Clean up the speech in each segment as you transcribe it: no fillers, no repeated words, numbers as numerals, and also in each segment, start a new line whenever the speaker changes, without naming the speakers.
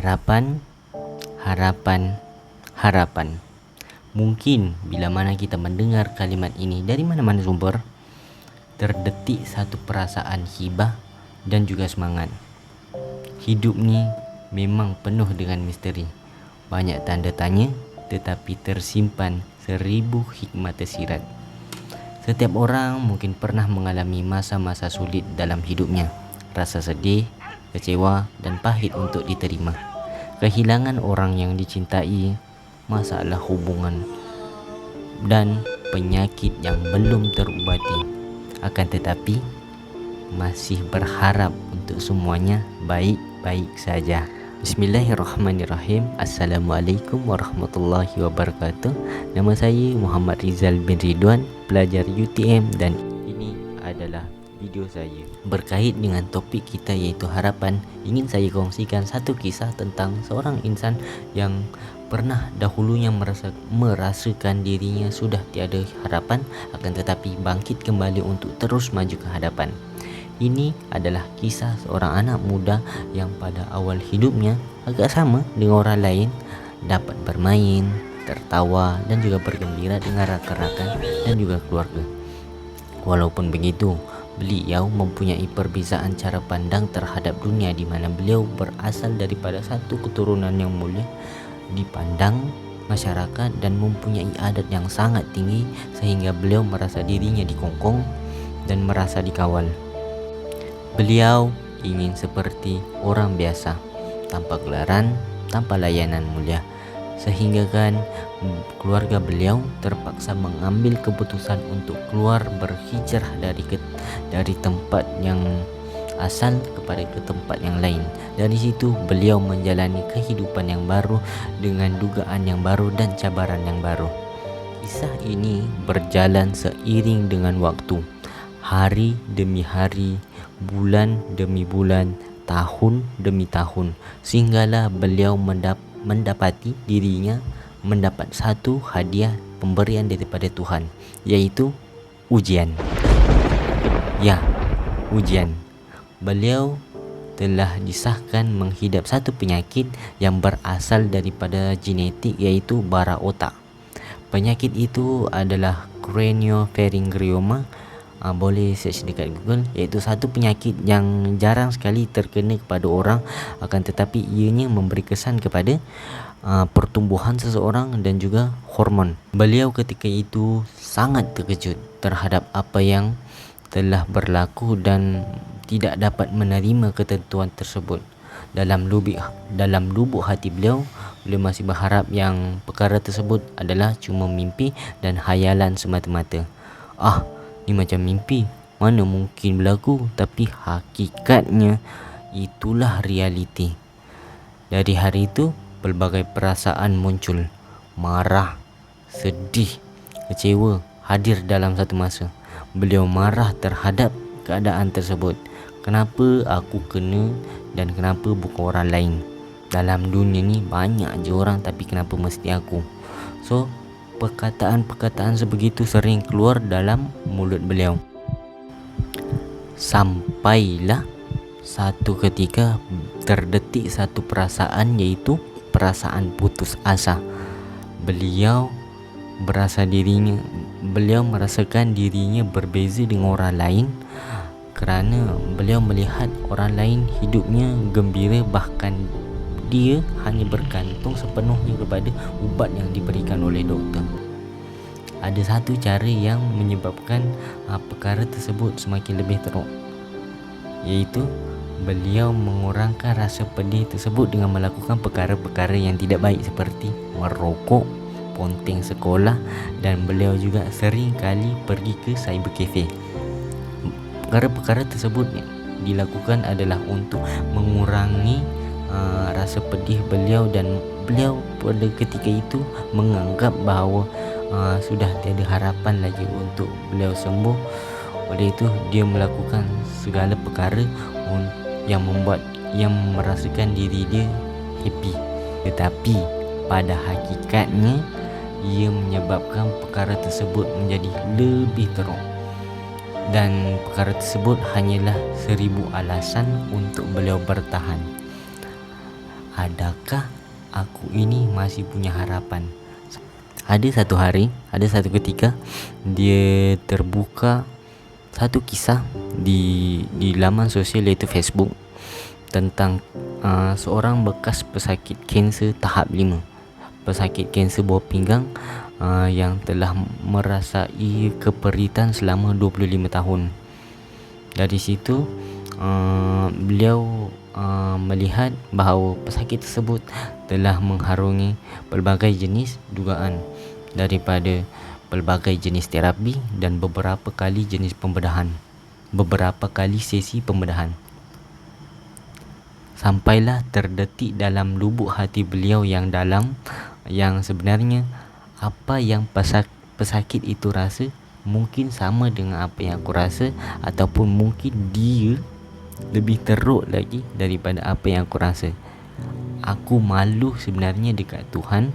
Harapan, harapan, harapan. Mungkin bila mana kita mendengar kalimat ini dari mana-mana sumber, terdetik satu perasaan hibah dan juga semangat. Hidup ni memang penuh dengan misteri. Banyak tanda tanya tetapi tersimpan 1000 hikmat tersirat. Setiap orang mungkin pernah mengalami masa-masa sulit dalam hidupnya. Rasa sedih, kecewa dan pahit untuk diterima. Kehilangan orang yang dicintai, masalah hubungan dan penyakit yang belum terubati. Akan tetapi masih berharap untuk semuanya baik-baik saja. Bismillahirrahmanirrahim. Assalamualaikum warahmatullahi wabarakatuh. Nama saya Muhammad Rizal bin Ridwan, pelajar UTM, dan ini adalah video saya berkait dengan topik kita iaitu harapan. Ingin saya kongsikan satu kisah tentang seorang insan yang pernah dahulunya merasakan dirinya sudah tiada harapan, akan tetapi bangkit kembali untuk terus maju ke hadapan. Ini adalah kisah seorang anak muda yang pada awal hidupnya agak sama dengan orang lain, dapat bermain, tertawa dan juga bergembira dengan rakan-rakan dan juga keluarga. Walaupun begitu, beliau mempunyai perbezaan cara pandang terhadap dunia di mana beliau berasal daripada satu keturunan yang mulia dipandang masyarakat dan mempunyai adat yang sangat tinggi sehingga beliau merasa dirinya dikongkong dan merasa dikawal. Beliau ingin seperti orang biasa, tanpa gelaran, tanpa layanan mulia. Sehingga kan keluarga beliau terpaksa mengambil keputusan untuk keluar berhijrah dari tempat yang asal kepada ke tempat yang lain. Dari situ beliau menjalani kehidupan yang baru dengan dugaan yang baru dan cabaran yang baru. Kisah ini berjalan seiring dengan waktu. Hari demi hari, bulan demi bulan, tahun demi tahun, sehinggalah beliau mendapati dirinya mendapat satu hadiah pemberian daripada Tuhan, yaitu ujian. Ya, ujian. Beliau telah disahkan menghidap satu penyakit yang berasal daripada genetik, yaitu bara otak. Penyakit itu adalah craniopharyngioma. Boleh search dekat Google, iaitu satu penyakit yang jarang sekali terkena kepada orang, akan tetapi ianya memberi kesan kepada pertumbuhan seseorang dan juga hormon. Beliau ketika itu sangat terkejut terhadap apa yang telah berlaku dan tidak dapat menerima ketentuan tersebut. Dalam lubuk hati beliau masih berharap yang perkara tersebut adalah cuma mimpi dan hayalan semata-mata. Ni macam mimpi, mana mungkin berlaku, tapi hakikatnya itulah realiti. Dari hari itu pelbagai perasaan muncul. Marah, sedih, kecewa hadir dalam satu masa. Beliau marah terhadap keadaan tersebut. Kenapa aku kena dan kenapa bukan orang lain? Dalam dunia ni banyak je orang, tapi kenapa mesti aku? So perkataan-perkataan sebegitu sering keluar dalam mulut beliau. Sampailah satu ketika terdetik satu perasaan, yaitu perasaan putus asa. Beliau merasakan dirinya berbeza dengan orang lain kerana beliau melihat orang lain hidupnya gembira, bahkan dia hanya bergantung sepenuhnya kepada ubat yang diberikan oleh doktor. Ada satu cara yang menyebabkan perkara tersebut semakin lebih teruk, iaitu beliau mengurangkan rasa pedih tersebut dengan melakukan perkara-perkara yang tidak baik seperti merokok, ponteng sekolah, dan beliau juga sering kali pergi ke cyber cafe. Perkara-perkara tersebut dilakukan adalah untuk mengurangi rasa pedih beliau, dan beliau pada ketika itu menganggap bahawa sudah tiada harapan lagi untuk beliau sembuh. Oleh itu dia melakukan segala perkara yang merasakan diri dia happy, tetapi pada hakikatnya ia menyebabkan perkara tersebut menjadi lebih teruk, dan perkara tersebut hanyalah 1000 alasan untuk beliau bertahan. adakah aku ini masih punya harapan? Ada satu ketika dia terbuka satu kisah di laman sosial iaitu Facebook tentang seorang bekas pesakit kanser tahap 5, pesakit kanser bawah pinggang yang telah merasai keperitan selama 25 tahun. Dari situ beliau melihat bahawa pesakit tersebut telah mengharungi pelbagai jenis dugaan daripada pelbagai jenis terapi dan beberapa kali sesi pembedahan. Sampailah terdetik dalam lubuk hati beliau yang dalam yang sebenarnya apa yang pesakit itu rasa mungkin sama dengan apa yang aku rasa, ataupun mungkin dia lebih teruk lagi daripada apa yang aku rasa. Aku malu sebenarnya dekat Tuhan.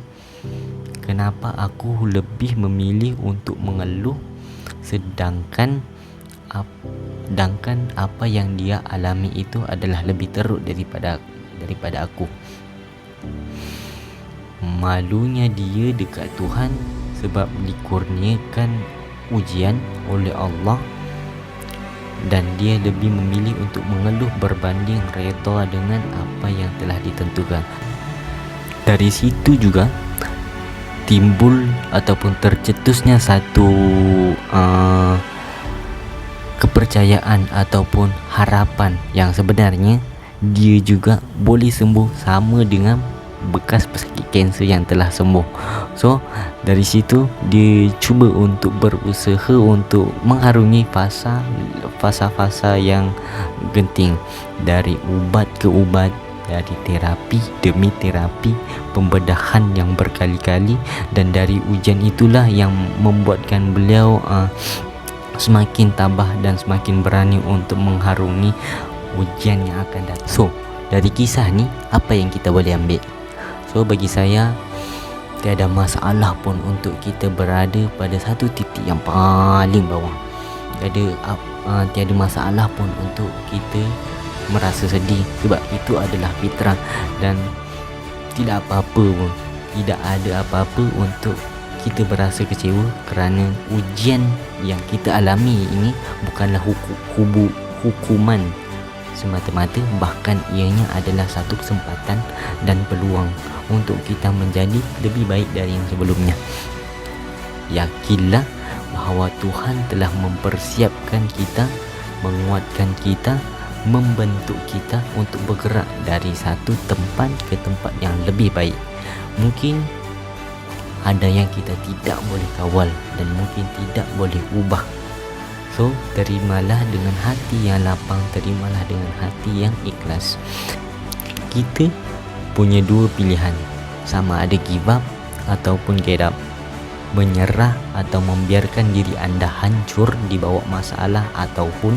Kenapa aku lebih memilih untuk mengeluh sedangkan apa yang dia alami itu adalah lebih teruk daripada aku. Malunya dia dekat Tuhan sebab dikurniakan ujian oleh Allah, dan dia lebih memilih untuk mengeluh berbanding reda dengan apa yang telah ditentukan. Dari situ juga timbul ataupun tercetusnya satu kepercayaan ataupun harapan yang sebenarnya dia juga boleh sembuh sama dengan bekas pesakit kanser yang telah sembuh. So dari situ dia cuba untuk berusaha untuk mengharungi fasa-fasa yang genting, dari ubat ke ubat, dari terapi demi terapi, pembedahan yang berkali-kali, dan dari ujian itulah yang membuatkan beliau semakin tabah dan semakin berani untuk mengharungi ujian yang akan datang. So dari kisah ni apa yang kita boleh ambil? So bagi saya, tiada masalah pun untuk kita berada pada satu titik yang paling bawah. Tiada masalah pun untuk kita merasa sedih, sebab itu adalah fitrah, dan tidak apa-apa pun, tidak ada apa-apa untuk kita berasa kecewa kerana ujian yang kita alami ini bukanlah hukuman semata-mata, bahkan ianya adalah satu kesempatan dan peluang untuk kita menjadi lebih baik dari yang sebelumnya. Yakinlah bahawa Tuhan telah mempersiapkan kita, menguatkan kita, membentuk kita untuk bergerak dari satu tempat ke tempat yang lebih baik. Mungkin ada yang kita tidak boleh kawal dan mungkin tidak boleh ubah. So terimalah dengan hati yang lapang, terimalah dengan hati yang ikhlas. Kita punya dua pilihan, sama ada give up ataupun get up, menyerah atau membiarkan diri anda hancur di bawah masalah, ataupun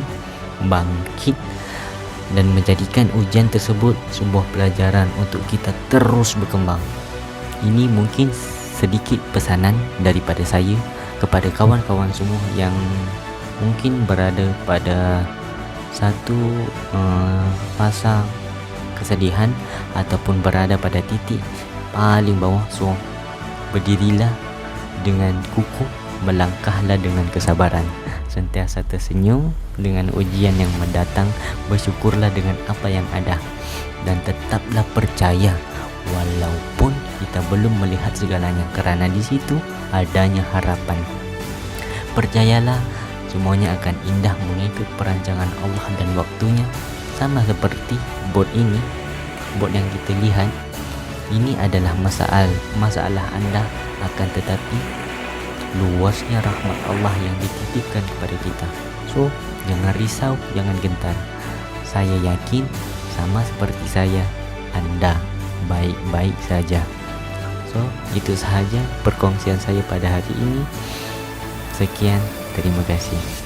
bangkit dan menjadikan ujian tersebut sebuah pelajaran untuk kita terus berkembang. Ini mungkin sedikit pesanan daripada saya kepada kawan-kawan semua yang mungkin berada pada satu fasa kesedihan ataupun berada pada titik paling bawah. So berdirilah dengan kukuh, melangkahlah dengan kesabaran, sentiasa tersenyum dengan ujian yang mendatang, bersyukurlah dengan apa yang ada, dan tetaplah percaya walaupun kita belum melihat segalanya, kerana di situ adanya harapan. Percayalah, semuanya akan indah mengikut perancangan Allah dan waktunya. Sama seperti bot ini, bot yang kita lihat, ini adalah masalah anda, akan tetapi luasnya rahmat Allah yang dititipkan kepada kita. So jangan risau, jangan gentar. Saya yakin sama seperti saya, anda baik-baik saja. So itu sahaja perkongsian saya pada hari ini. Sekian, terima kasih.